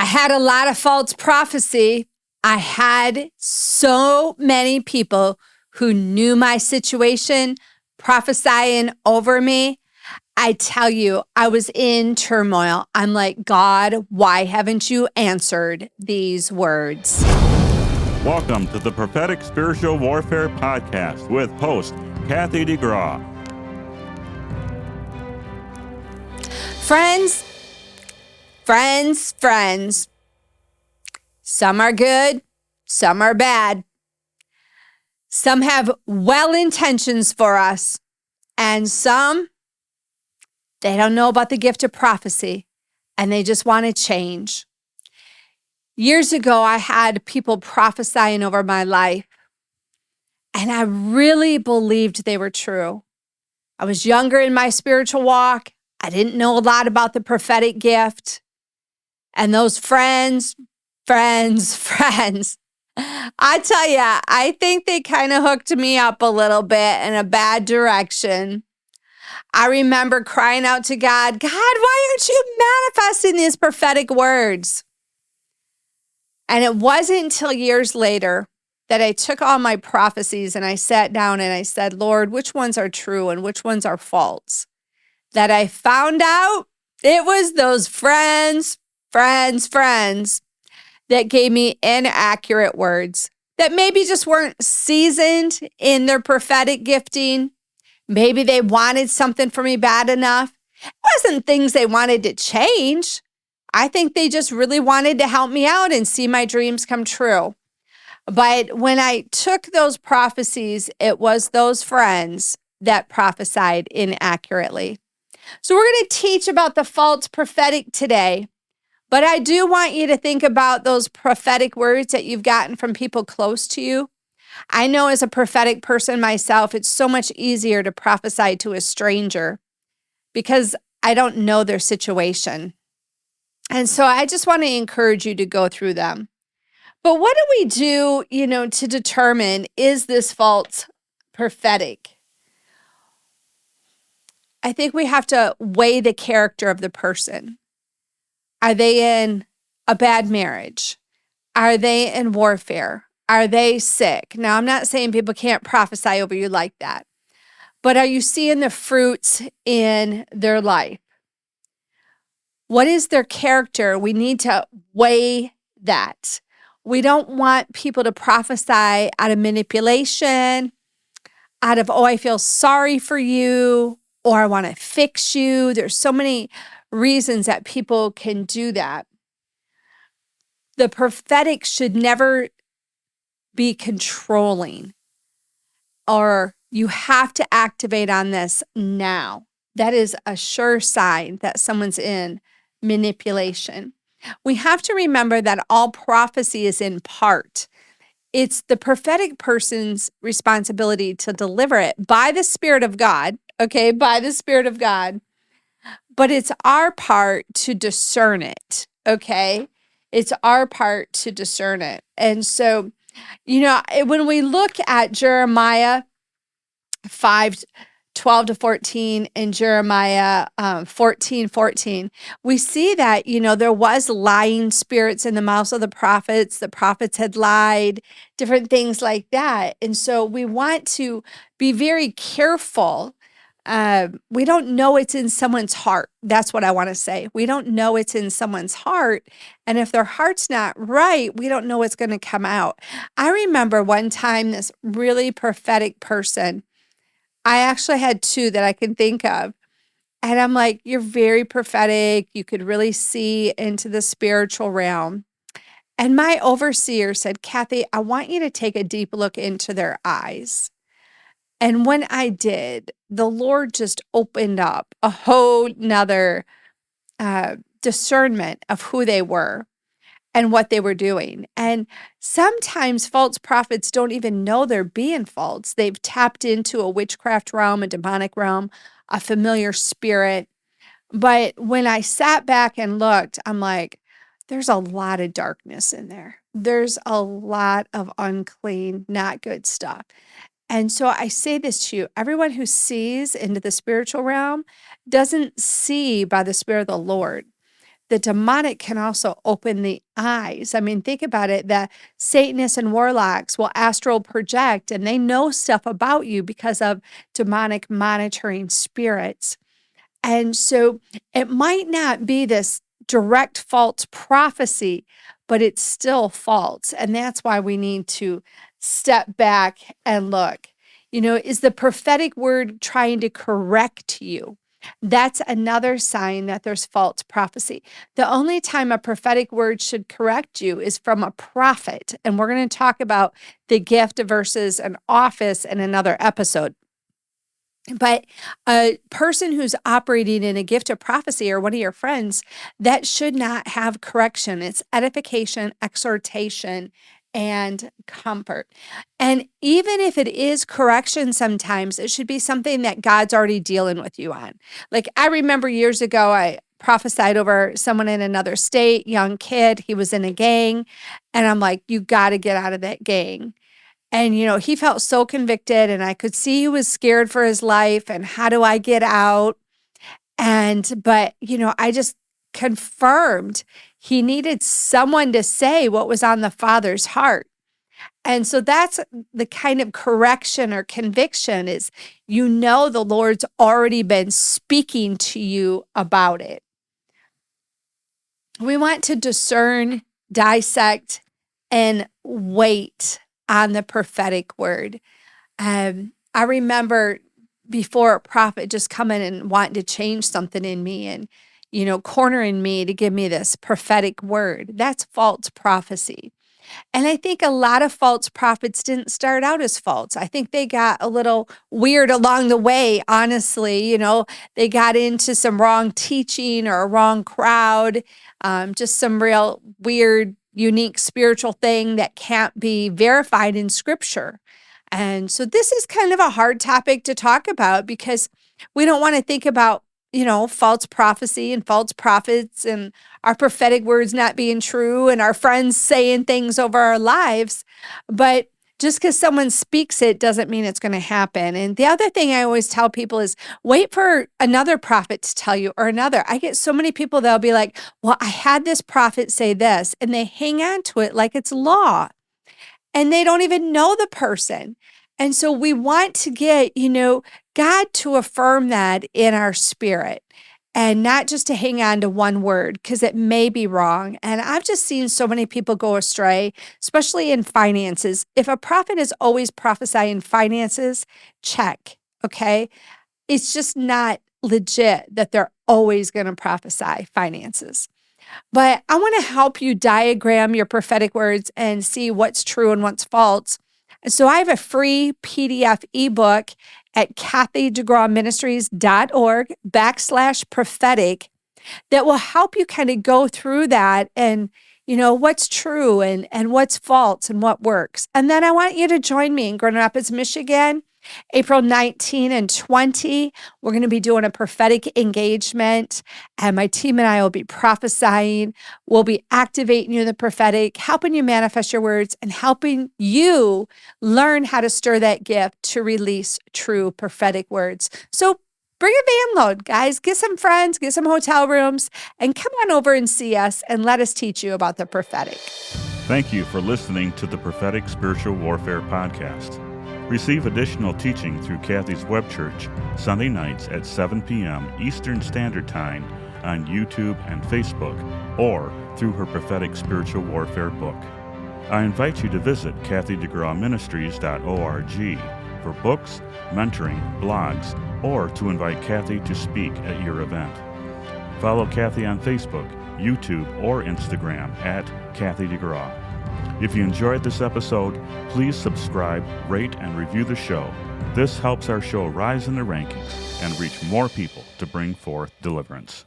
I had a lot of false prophecy. I had so many people who knew my situation prophesying over me. I tell you, I was in turmoil. I'm like, God, why haven't you answered these words? Welcome to the Prophetic Spiritual Warfare Podcast with host Kathy DeGraw. Friends. Some are good, some are bad. Some have well intentions for us, and some, they don't know about the gift of prophecy, and they just want to change. Years ago, I had people prophesying over my life, and I really believed they were true. I was younger in my spiritual walk. I didn't know a lot about the prophetic gift. And those friends, I tell you, I think they kind of hooked me up a little bit in a bad direction. I remember crying out to God, why aren't you manifesting these prophetic words? And it wasn't until years later that I took all my prophecies and I sat down and I said, Lord, which ones are true and which ones are false? That I found out it was those friends that gave me inaccurate words that maybe just weren't seasoned in their prophetic gifting. Maybe they wanted something from me bad enough. It wasn't things they wanted to change. I think they just really wanted to help me out and see my dreams come true. But when I took those prophecies, it was those friends that prophesied inaccurately. So we're going to teach about the false prophetic today. But I do want you to think about those prophetic words that you've gotten from people close to you. I know as a prophetic person myself, it's so much easier to prophesy to a stranger because I don't know their situation. And so I just want to encourage you to go through them. But what do we do, to determine, is this false prophetic? I think we have to weigh the character of the person. Are they in a bad marriage? Are they in warfare? Are they sick? Now, I'm not saying people can't prophesy over you like that, but are you seeing the fruits in their life? What is their character? We need to weigh that. We don't want people to prophesy out of manipulation, out of, I feel sorry for you, or I want to fix you. There's so many reasons that people can do that. The prophetic should never be controlling, or you have to activate on this now. That is a sure sign that someone's in manipulation. We have to remember that all prophecy is in part. It's the prophetic person's responsibility to deliver it by the Spirit of God, by the Spirit of God. But it's our part to discern it, okay? It's our part to discern it. And so, when we look at Jeremiah 5:12-14 and Jeremiah 14:14, we see that, there was lying spirits in the mouths of the prophets. The prophets had lied, different things like that. And so we want to be very careful. We don't know it's in someone's heart. That's what I want to say. We don't know it's in someone's heart. And if their heart's not right, we don't know what's going to come out. I remember one time this really prophetic person, I actually had two that I can think of. And I'm like, you're very prophetic. You could really see into the spiritual realm. And my overseer said, Kathy, I want you to take a deep look into their eyes. And when I did, the Lord just opened up a whole nother discernment of who they were and what they were doing. And sometimes false prophets don't even know they're being false. They've tapped into a witchcraft realm, a demonic realm, a familiar spirit. But when I sat back and looked, I'm like, there's a lot of darkness in there. There's a lot of unclean, not good stuff. And so I say this to you, everyone who sees into the spiritual realm doesn't see by the Spirit of the Lord. the demonic can also open the eyes. I mean, think about it. The Satanists and warlocks will astral project, and they know stuff about you because of demonic monitoring spirits. And so it might not be this direct false prophecy, but it's still false. And that's why we need to step back and look. Is the prophetic word trying to correct you? That's another sign that there's false prophecy. The only time a prophetic word should correct you is from a prophet. And we're going to talk about the gift versus an office in another episode. But a person who's operating in a gift of prophecy or one of your friends, that should not have correction. It's edification, exhortation, and comfort. And even if it is correction sometimes, it should be something that God's already dealing with you on. Like I remember years ago, I prophesied over someone in another state, young kid. He was in a gang. And I'm like, you got to get out of that gang. And, he felt so convicted, and I could see he was scared for his life and how do I get out? But I just confirmed he needed someone to say what was on the Father's heart. And so that's the kind of correction or conviction is, the Lord's already been speaking to you about it. We want to discern, dissect, and wait on the prophetic word. I remember before a prophet just coming and wanting to change something in me and, cornering me to give me this prophetic word. That's false prophecy. And I think a lot of false prophets didn't start out as false. I think they got a little weird along the way, honestly. They got into some wrong teaching or a wrong crowd, just some real weird, unique spiritual thing that can't be verified in scripture. And so this is kind of a hard topic to talk about because we don't want to think about, false prophecy and false prophets and our prophetic words not being true and our friends saying things over our lives. But just because someone speaks it doesn't mean it's going to happen. And the other thing I always tell people is wait for another prophet to tell you or another. I get so many people that'll be like, well, I had this prophet say this, and they hang on to it like it's law. And they don't even know the person. And so we want to get, God to affirm that in our spirit and not just to hang on to one word because it may be wrong. And I've just seen so many people go astray, especially in finances. If a prophet is always prophesying finances, check, okay? It's just not legit that they're always going to prophesy finances. But I want to help you diagram your prophetic words and see what's true and what's false. So I have a free PDF ebook at kathydegrawministries.org/prophetic that will help you kind of go through that and, what's true and what's false and what works. And then I want you to join me in Grand Rapids, Michigan, April 19 and 20. We're going to be doing a prophetic engagement, and my team and I will be prophesying. We'll be activating you in the prophetic, helping you manifest your words, and helping you learn how to stir that gift to release true prophetic words. So bring a van load, guys. Get some friends, get some hotel rooms, and come on over and see us and let us teach you about the prophetic. Thank you for listening to the Prophetic Spiritual Warfare Podcast. Receive additional teaching through Kathy's web church Sunday nights at 7 p.m. Eastern Standard Time on YouTube and Facebook, or through her Prophetic Spiritual Warfare book. I invite you to visit kathydegrawministries.org for books, mentoring, blogs, or to invite Kathy to speak at your event. Follow Kathy on Facebook, YouTube, or Instagram at Kathy DeGraw. If you enjoyed this episode, please subscribe, rate, and review the show. This helps our show rise in the rankings and reach more people to bring forth deliverance.